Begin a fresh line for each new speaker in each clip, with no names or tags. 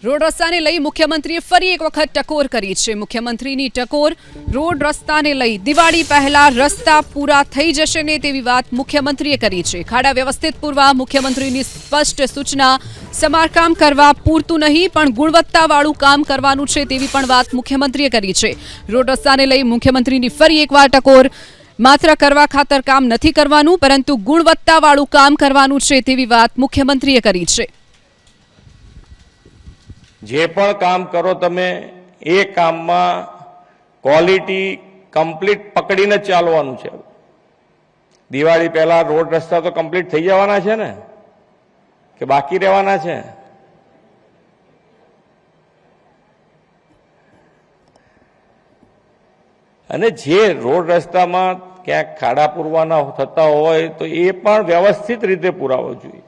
Road રસ્તાને લઈ મુખ્યમંત્રીએ ફરી એક વખત ટકોર કરી છે। મુખ્યમંત્રીની ટકોર રોડ રસ્તાને લઈ દિવાળી પહેલા રસ્તા પૂરા થઈ જશે ને તેવી વાત મુખ્યમંત્રીએ કરી છે। ખાડા વ્યવસ્થિત પૂરવા મુખ્યમંત્રીની સ્પષ્ટ સૂચના। સમારકામ કરવા પૂરતું નહીં પણ ગુણવત્તાવાળું કામ કરવાનું છે તેવી પણ વાત મુખ્યમંત્રીએ કરી છે। રોડ રસ્તાને લઈ મુખ્યમંત્રીની ફરી એકવાર ટકોર। માત્ર કરવા ખાતર કામ નથી કરવાનું પરંતુ ગુણવત્તાવાળું કામ કરવાનું છે તેવી વાત મુખ્યમંત્રીએ કરી છે।
જે પણ કામ કરો તમે એ કામમાં ક્વોલિટી કમ્પ્લીટ પકડીને ચાલવાનું છે। દિવાળી પહેલા રોડ રસ્તા તો કમ્પ્લીટ થઈ જવાના છે ને કે બાકી રહેવાના છે? અને જે રોડ રસ્તામાં ક્યાંક ખાડા પૂરવાના થતા હોય તો એ પણ વ્યવસ્થિત રીતે પુરાવો જોઈએ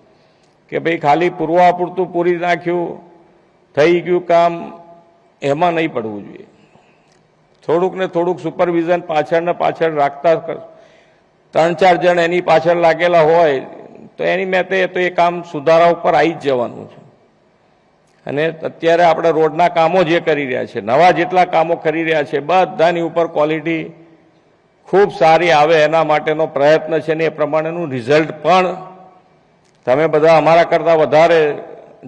કે ભાઈ ખાલી પૂરવા પૂરતું પૂરી નાખ્યું થઈ ગયું કામ, એમાં નહીં પડવું જોઈએ। થોડુંક ને થોડુંક સુપરવિઝન પાછળ ને પાછળ રાખતા 3-4 જણ એની પાછળ લાગેલા હોય તો એની મેતે તો એ કામ સુધારા ઉપર આવી જ જવાનું છે। અને અત્યારે આપણે રોડના કામો જે કરી રહ્યા છે, નવા જેટલા કામો કરી રહ્યા છે, બધાની ઉપર ક્વોલિટી ખૂબ સારી આવે એના માટેનો પ્રયત્ન છે ને એ પ્રમાણેનું રિઝલ્ટ પણ તમે બધા અમારા કરતાં વધારે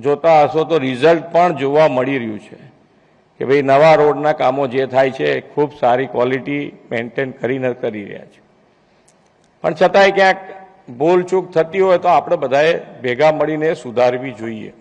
જોતા હશો તો રિઝલ્ટ પણ જોવા મળી રહ્યું છે કે ભાઈ નવા રોડના કામો જે થાય છે ખૂબ સારી ક્વોલિટી મેન્ટેન કરીને કરી રહ્યા છે। પણ છતાંય ક્યાંક ભૂલચૂક થતી હોય તો આપણે બધાએ ભેગા મળીને સુધારવી જોઈએ।